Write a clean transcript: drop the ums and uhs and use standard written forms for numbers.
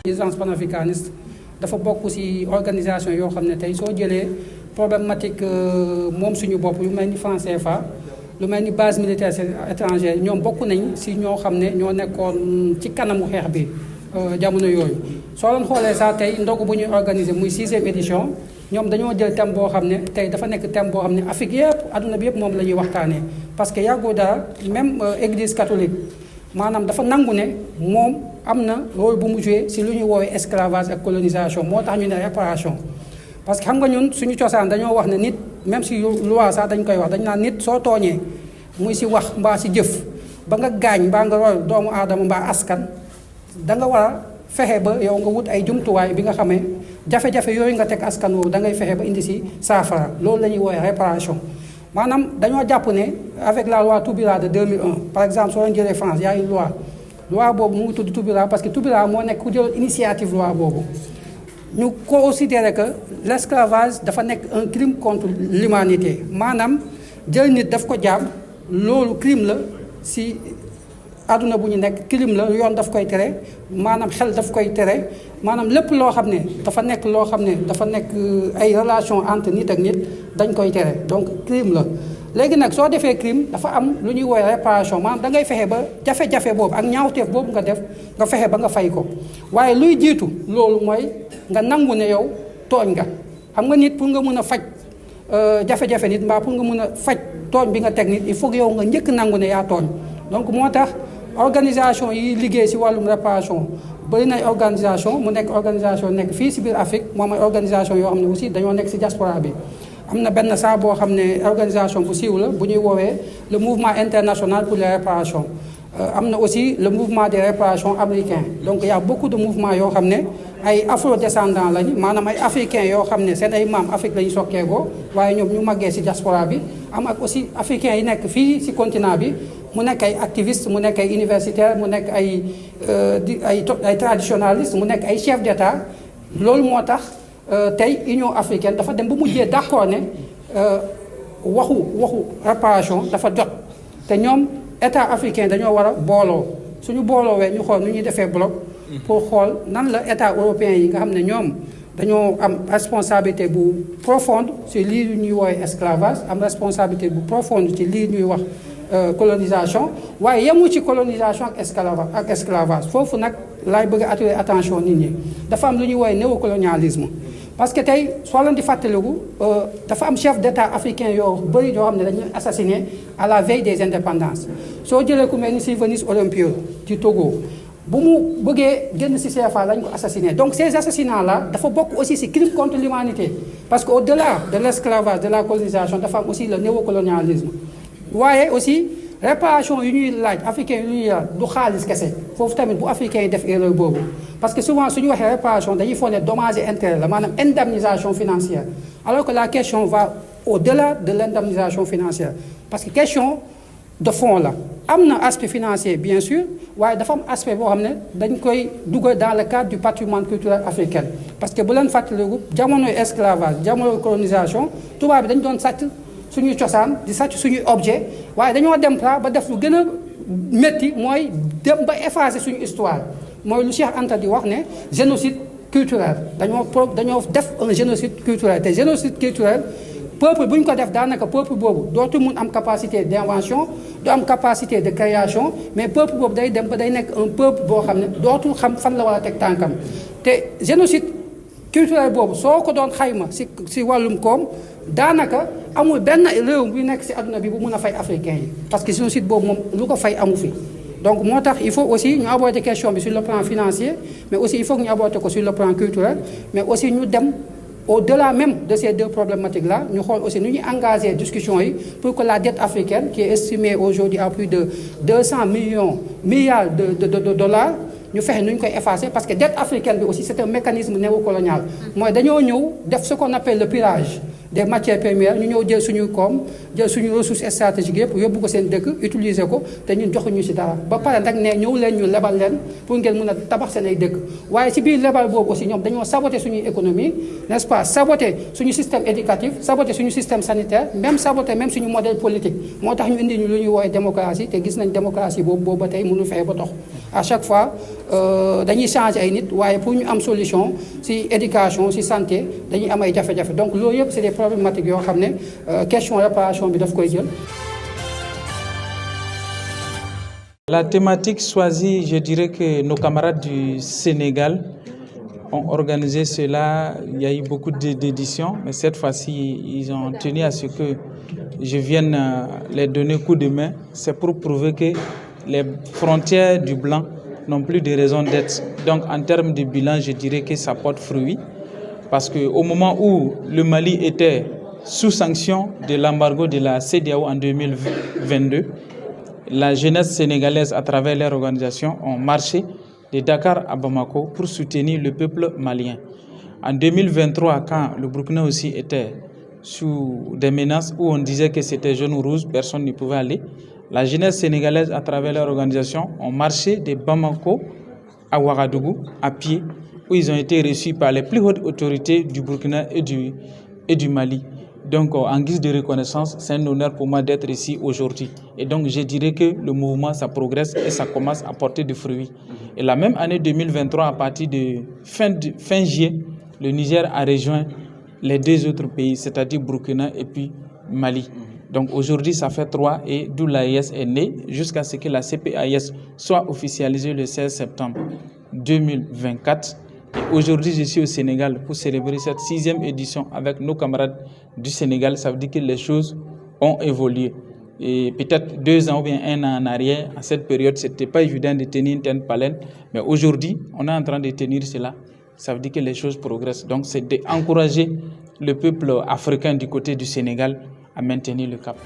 Mouvance panafricaniste dafa bokk ci organisation yoo xam ne tey soo jëlee problématique moom suñu bopp yu mel ni franc CFA lu mel ni base militaire étrangère ñoom bokk nañ ci ñoo xam ne ñoo nekkoon ci kanamu xeex bi jamono yooyu. soo leen xoolee sax tey ndogu bu ñuy organiser muy 6e édition ñoom dañoo jël thème boo xam ne tey dafa nekk thème boo xam ne Afrique yëpp adduna bi yëpp moom la ñuy waxtaanee parce que yàggoo dara même église catholique maanaam dafa nangu ne moom am na rôle bu mu joué ci lu ñuy woowee esclavage ak colonisation moo tax ñu ne réparation. parce que xam nga ñun suñu cosaan dañoo wax ne nit même si loi sax dañ koy wax dañ naan nit soo tooñee muy ci wax mbaa ci jëf ba nga gaañ mbaa nga roy doomu aadama mbaa askan da nga war a fexe ba yow nga wut ay jumtuwaay bi nga xamee jafe-jafe yooyu nga teg askan woowu da ngay fexe ba indi ci saafara loolu la ñuy woowee réparation. maanaam dañoo jàpp ne avec la loi Toubira de 2001 par exemple soo leen jëlee France y a une loi boobu mu ngi tudd Toubira parce que Toubira moo nekk ku jël initiative loi boobu. ñu considérer que l'esclavage dafa nekk un crime contre l'humanité maanaam jël nit daf ko jaam loolu crime la ci àdduna bu ñu nekk crime la yoon daf koy tere maanaam xel daf koy tere maanaam lépp loo xam ne dafa nekk loo xam ne dafa nekk ay relation entre nit ak nit dañ koy tere donc crime la. léegi nag soo defee crime dafa am lu ñuy woowee réparation maanaam da ngay fexe ba jafe-jafe boobu ak ñaawteef boobu nga def nga fexe ba nga fay ko waaye luy jiitu loolu mooy nga nangu ne yow tooñ nga xam nga nit pour nga mën a faj jafe-jafe nit mbaa pour nga mën a faj tooñ bi nga teg nit il faut que yow nga njëkk nangu ne yaa tooñ donc moo tax organisation yi liggéey ci wàllum réparation bëri na organisation mu nekk organisation nekk fii ci biir Afrique moom ay organisation yoo xam ne aussi dañoo nekk ci diaspora bi. am na benn saa boo xam ne organisation bu siiw la bu ñuy woowee le mouvement international pour les réparations am na aussi le mouvement des réparations américains donc il y a beaucoup de mouvements yoo xam ne ay afro-descendants lañu maanaam ay africains yoo xam ne seen ay maam Afrique la ñu sokkeekoo waaye ñoom ñu màggee ci diaspora bi am ak aussi africains yi nekk fii ci continent bi mu nekk ay activistes mu nekk ay universitaires mu nekk ay traditionalistes mu nekk ay chefs d'État loolu moo tax. tey Union africaine dafa dem ba mujjee d'accord ne waxu réparation dafa jot te ñoom état africain dañoo war a booloo suñu booloowee ñu xool nu ñuy defee bloc pour xool nan la état européen yi nga xam ne ñoom dañoo am responsabilité bu profonde ci lii ñuy woowee esclavage am responsabilité bu profonde ci lii ñuy wax colonisation waaye yemu ci colonisation ak esclavage foofu nag laay bëgg a attirer attention nit ñi dafa am lu ñuy woowee néocolonialisme parce que tey soo leen di fàttaliku dafa am chef d'état africain yoo bëri yoo xam ne dañuy assassiné à la veille des indépendances soo jëlee ku mel ni Sylvanus Olympio ci Togo bu mu bëggee génn ci CFA lañ ko assassiné donc ces assassinats là dafa bokk aussi ci crime contre l'humanité parce que au-delà de l'esclavage de la colonisation dafa am aussi le néocolonialisme waaye aussi réparation yu ñuy laaj africain yu ñuy laaj du xaalis kese foofu tamit bu africain yi def erreur boobu parce que souvent suñu waxee réparation dañuy foog ne dommage et intérêt la maanaam indemnisation financière alors que la question va au-delà de l'indemnisation financière parce que question de fond la am na aspect financier bien sûr waaye dafa am aspect boo xam ne dañ koy dugal dans le cadre du patrimoine culturel africain parce que bu leen fàttaliku jamonoy esclavage jamonoy colonisation tubaab bi dañ doon sàcc suñuy cosaan di sàcc suñuy objet waaye dañoo dem ba def lu gën a métti mooy dem ba effacer suñu histoire mooy lu Cheikh Anta di wax ne génocide culturel dañoo def un génocide culturel te génocide culturel peuple bu ñu ko def daanaka peuple boobu dootu mun am capacité d'invention du am capacité de création mais peuple boobu day dem ba day nekk un peuple boo xam ne dootul xam fan la war a teg tànkam te génocide culturel boobu soo ko doon xayma ci wàllum koom daanaka amul benn réew bu nekk ci adduna bi bu mun a fay africain yi parce que génocide boobu moom lu ko fay amu fi donc moo tax il faut aussi ñu aborder question bi sur le plan financier mais aussi il faut que ñu aborder ko sur le plan culturel mais aussi ñu dem au-delà même de ces deux problématiques là ñu xool aussi nu ñuy engager discussion yi pour que la dette africaine qui est estimée aujourd'hui à plus de 200 milliards de dollars ñu fexe nu ñu koy effacer parce que dette africaine bi aussi c'est un mécanisme néocolonial mooy dañoo ñëw def ce qu'on appelle le pillage des matières premières ñu ñëw jël suñu koom jël suñu ressources stratégiques yëpp yóbbu ko seen dëkk utiliser ko te ñun joxuñu ci dara ba pare nag ne ñëw leen ñu lebal leen pour ngeen mën a tabax seen ay dëkk waaye ci biir lebal boobu aussi ñoom dañoo saboter suñuy économie n'est-ce pas saboter suñu système éducatif saboter suñu système sanitaire même saboter même suñu modèle politique moo tax ñu indi ñu lu ñuy woowee démocratie te gis nañ démocratie boobu ba tey mënu fexe ba dox à chaque fois dañuy changer ay nit waaye pour ñu am solution ci éducation ci santé dañuy am ay jafe-jafe donc loolu yëpp c'est des problématiques yoo xam ne question réparation bi daf koy jël. La thématique choisie, je dirais que nos camarades du Sénégal ont organisé cela. Il y a eu beaucoup d'éditions, mais cette fois-ci, ils ont tenu à ce que je vienne les donner coup de main. C'est pour prouver que les frontières du blanc n'ont plus de raison d'être. Donc, en termes de bilan, je dirais que ça porte fruit. Parce qu'au moment où le Mali était sous sanction de l'embargo de la CEDEAO en 2022, la jeunesse sénégalaise, à travers leur organisation, ont marché de Dakar à Bamako pour soutenir le peuple malien. En 2023, quand le Burkina aussi était sous des menaces où on disait que c'était jaune ou rouge, personne ne pouvait aller, la jeunesse sénégalaise, à travers leur organisation, ont marché de Bamako à Ouagadougou à pied, où ils ont été reçus par les plus hautes autorités du Burkina et du Mali. Donc, en guise de reconnaissance, c'est un honneur pour moi d'être ici aujourd'hui. Et donc, je dirais que le mouvement, ça progresse et ça commence à porter des fruits. Et la même année 2023, à partir de fin juillet, le Niger a rejoint les deux autres pays, c'est-à-dire Burkina et puis Mali. Donc, aujourd'hui, ça fait 3 et d'où l'AES est né jusqu'à ce que la CPAES soit officialisée le 16 septembre 2024. Aujourd'hui, je suis au Sénégal pour célébrer cette 6e édition avec nos camarades du Sénégal. Ça veut dire que les choses ont évolué. Et peut-être 2 ans ou bien 1 an en arrière, à cette période, ce n'était pas évident de tenir une telle palette. Mais aujourd'hui, on est en train de tenir cela. Ça veut dire que les choses progressent. Donc, c'est d'encourager le peuple africain du côté du Sénégal à maintenir le cap.